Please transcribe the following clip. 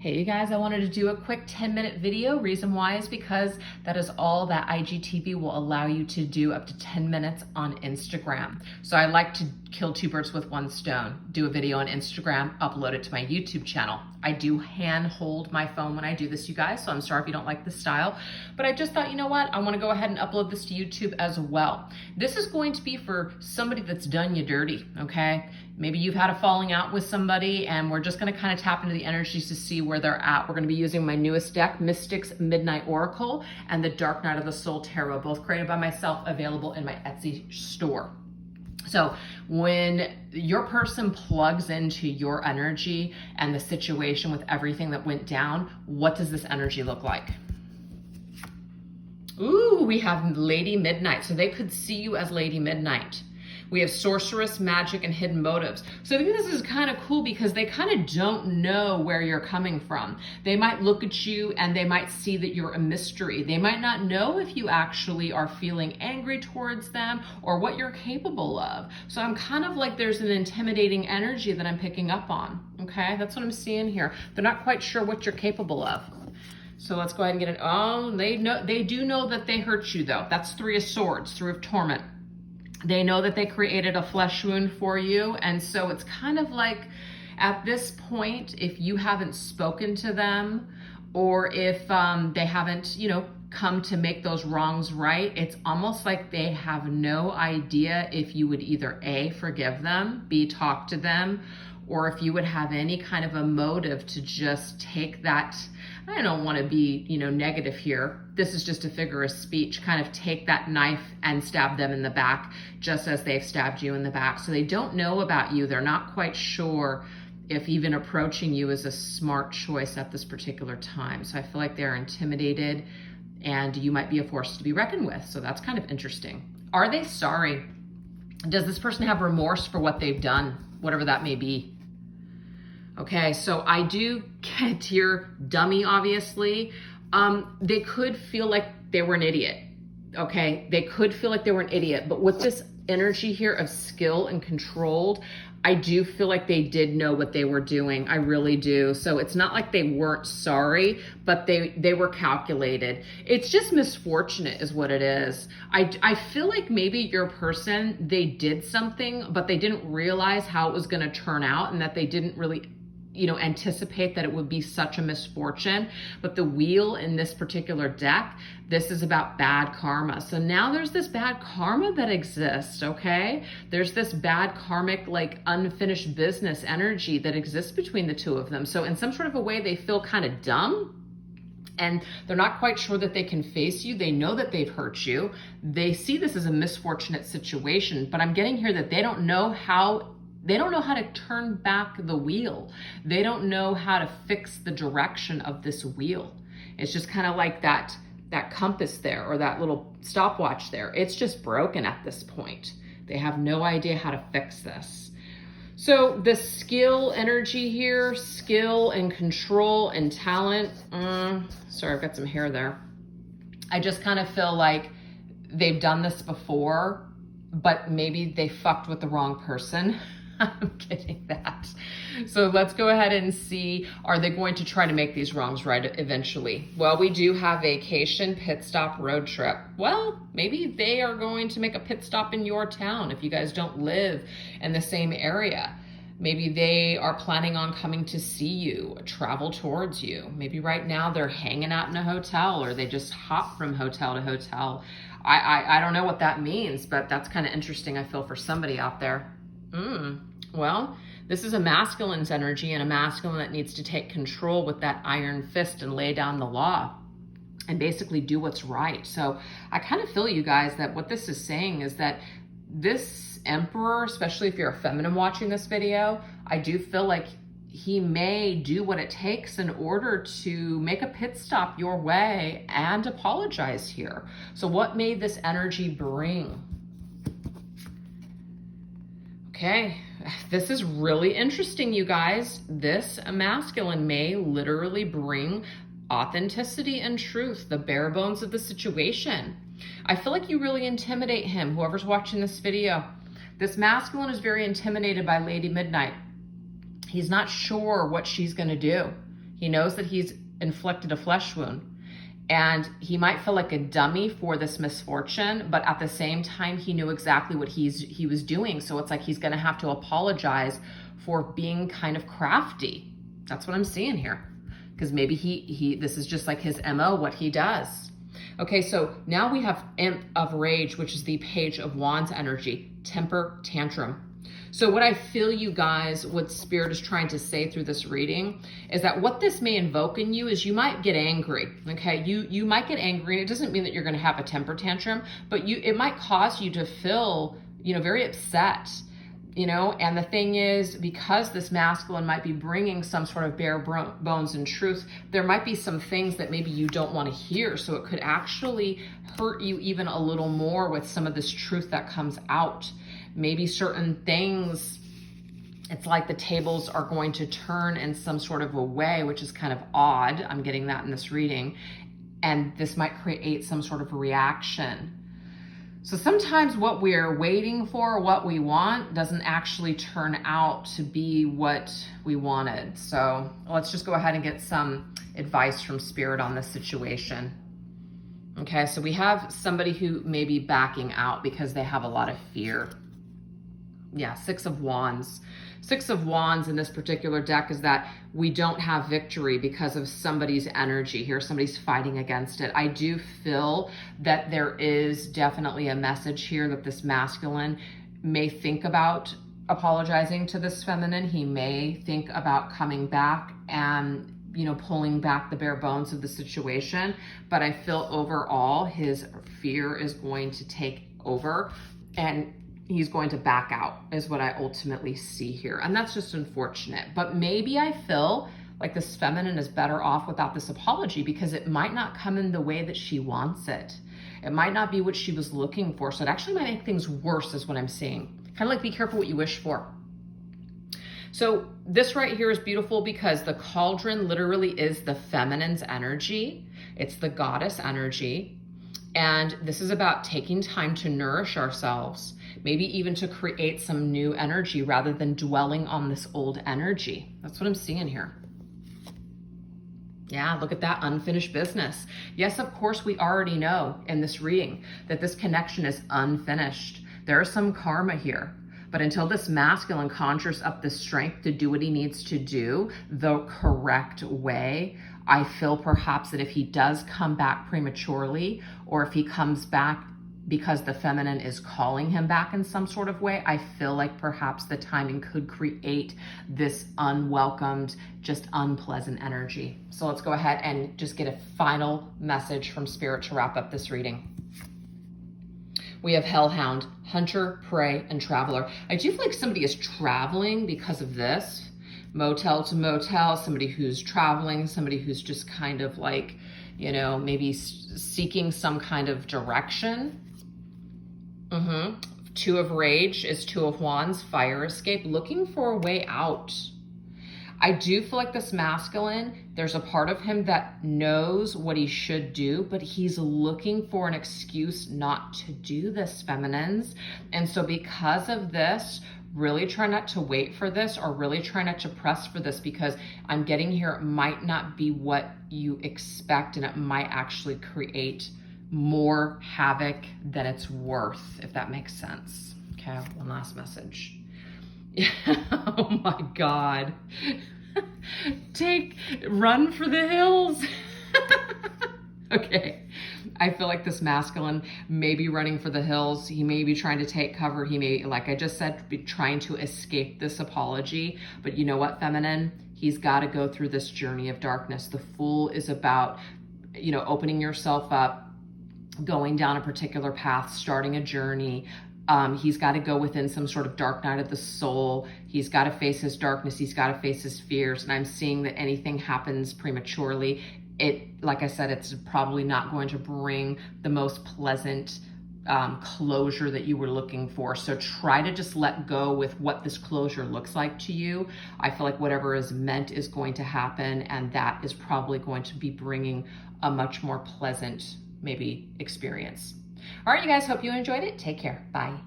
Hey you guys, I wanted to do a quick 10-minute video. Reason why is because that is all that IGTV will allow you to do, up to 10 minutes on Instagram. So I like to kill two birds with one stone. Do a video on Instagram, upload it to my YouTube channel. I do hand hold my phone when I do this, you guys, so I'm sorry if you don't like this style, but I just thought, you know what? I want to go ahead and upload this to YouTube as well. This is going to be for somebody that's done you dirty, okay? Maybe you've had a falling out with somebody and we're just going to kind of tap into the energies to see where they're at. We're going to be using my newest deck, Mystics Midnight Oracle and the Dark Night of the Soul Tarot, both created by myself, available in my Etsy store. So when your person plugs into your energy and the situation with everything that went down, what does this energy look like? Ooh, we have Lady Midnight. So they could see you as Lady Midnight. We have sorceress, magic, and hidden motives. So I think this is kind of cool because they kind of don't know where you're coming from. They might look at you and they might see that you're a mystery. They might not know if you actually are feeling angry towards them or what you're capable of. So I'm kind of like there's an intimidating energy that I'm picking up on. Okay, that's what I'm seeing here. They're not quite sure what you're capable of. So let's go ahead and get it. Oh, they do know that they hurt you though. That's Three of Swords, Three of Torment. They know that they created a flesh wound for you. And so it's kind of like at this point, if you haven't spoken to them or if they haven't, come to make those wrongs right, it's almost like they have no idea if you would either A, forgive them, B, talk to them, or if you would have any kind of a motive to just take that, I don't want to be, negative here. This is just a figure of speech, kind of take that knife and stab them in the back, just as they've stabbed you in the back. So they don't know about you. They're not quite sure if even approaching you is a smart choice at this particular time. So I feel like they're intimidated and you might be a force to be reckoned with. So that's kind of interesting. Are they sorry? Does this person have remorse for what they've done, whatever that may be? Okay, so I do get here, dummy, obviously. They could feel like they were an idiot, okay? They could feel like they were an idiot, but with this energy here of skill and controlled, I do feel like they did know what they were doing. I really do. So it's not like they weren't sorry, but they were calculated. It's just misfortunate is what it is. I feel like maybe your person, they did something, but they didn't realize how it was going to turn out and that they didn't really anticipate that it would be such a misfortune. But the wheel in this particular deck, this is about bad karma. So now there's this bad karma that exists, okay? There's this bad karmic, like unfinished business energy that exists between the two of them. So in some sort of a way, they feel kind of dumb and they're not quite sure that they can face you. They know that they've hurt you. They see this as a misfortunate situation, but I'm getting here that they don't know how to turn back the wheel. They don't know how to fix the direction of this wheel. It's just kind of like that compass there or that little stopwatch there. It's just broken at this point. They have no idea how to fix this. So the skill energy here, skill and control and talent. Sorry, I've got some hair there. I just kind of feel like they've done this before, but maybe they fucked with the wrong person. I'm kidding that. So let's go ahead and see, are they going to try to make these wrongs right eventually? Well, we do have vacation, pit stop, road trip. Well, maybe they are going to make a pit stop in your town if you guys don't live in the same area. Maybe they are planning on coming to see you, travel towards you. Maybe right now they're hanging out in a hotel or they just hop from hotel to hotel. I don't know what that means, but that's kind of interesting, I feel, for somebody out there. Well, this is a masculine's energy and a masculine that needs to take control with that iron fist and lay down the law and basically do what's right. So I kind of feel, you guys, that what this is saying is that this emperor, especially if you're a feminine watching this video, I do feel like he may do what it takes in order to make a pit stop your way and apologize here. So what may this energy bring? Okay, this is really interesting, you guys. This masculine may literally bring authenticity and truth, the bare bones of the situation. I feel like you really intimidate him, whoever's watching this video. This masculine is very intimidated by Lady Midnight. He's not sure what she's going to do. He knows that he's inflicted a flesh wound. And he might feel like a dummy for this misfortune, but at the same time, he knew exactly what he was doing. So it's like he's going to have to apologize for being kind of crafty. That's what I'm seeing here. Because maybe this is just like his MO, what he does. Okay, so now we have Imp of Rage, which is the Page of Wands energy, temper tantrum. So what I feel, you guys, what Spirit is trying to say through this reading is that what this may invoke in you is you might get angry, okay? You might get angry, and it doesn't mean that you're going to have a temper tantrum, but it might cause you to feel, very upset, and the thing is, because this masculine might be bringing some sort of bare bones and truth, there might be some things that maybe you don't want to hear, so it could actually hurt you even a little more with some of this truth that comes out. Maybe certain things, it's like the tables are going to turn in some sort of a way, which is kind of odd. I'm getting that in this reading. And this might create some sort of a reaction. So sometimes what we're waiting for, what we want, doesn't actually turn out to be what we wanted. So let's just go ahead and get some advice from Spirit on this situation. Okay, so we have somebody who may be backing out because they have a lot of fear. Yeah, Six of Wands. Six of Wands in this particular deck is that we don't have victory because of somebody's energy here. Somebody's fighting against it. I do feel that there is definitely a message here that this masculine may think about apologizing to this feminine. He may think about coming back and pulling back the bare bones of the situation. But I feel overall his fear is going to take over and he's going to back out is what I ultimately see here. And that's just unfortunate. But maybe I feel like this feminine is better off without this apology because it might not come in the way that she wants it. It might not be what she was looking for. So it actually might make things worse is what I'm seeing. Kind of like be careful what you wish for. So this right here is beautiful because the cauldron literally is the feminine's energy. It's the goddess energy. And this is about taking time to nourish ourselves, maybe even to create some new energy rather than dwelling on this old energy. That's what I'm seeing here. Yeah, look at that, unfinished business. Yes, of course, we already know in this reading that this connection is unfinished. There is some karma here. But until this masculine conjures up the strength to do what he needs to do the correct way, I feel perhaps that if he does come back prematurely, or if he comes back because the feminine is calling him back in some sort of way, I feel like perhaps the timing could create this unwelcomed, just unpleasant energy. So let's go ahead and just get a final message from Spirit to wrap up this reading. We have Hellhound, Hunter, Prey, and Traveler. I do feel like somebody is traveling because of this. Motel to motel, somebody who's traveling, somebody who's just kind of like, maybe seeking some kind of direction. Two of Rage is Two of Wands, Fire Escape, looking for a way out. I do feel like this masculine, there's a part of him that knows what he should do, but he's looking for an excuse not to do this, feminines. And so because of this, really try not to wait for this or really try not to press for this, because I'm getting here, it might not be what you expect and it might actually create more havoc than it's worth, if that makes sense. Okay, one last message. Oh my God. Run for the hills. Okay. I feel like this masculine may be running for the hills. He may be trying to take cover. He may, like I just said, be trying to escape this apology. But you know what, feminine? He's got to go through this journey of darkness. The Fool is about, opening yourself up, going down a particular path, starting a journey. He's got to go within some sort of dark night of the soul. He's got to face his darkness. He's got to face his fears. And I'm seeing that anything happens prematurely, like I said, it's probably not going to bring the most pleasant closure that you were looking for. So try to just let go with what this closure looks like to you. I feel like whatever is meant is going to happen, and that is probably going to be bringing a much more pleasant, maybe, experience. All right, you guys, hope you enjoyed it. Take care. Bye.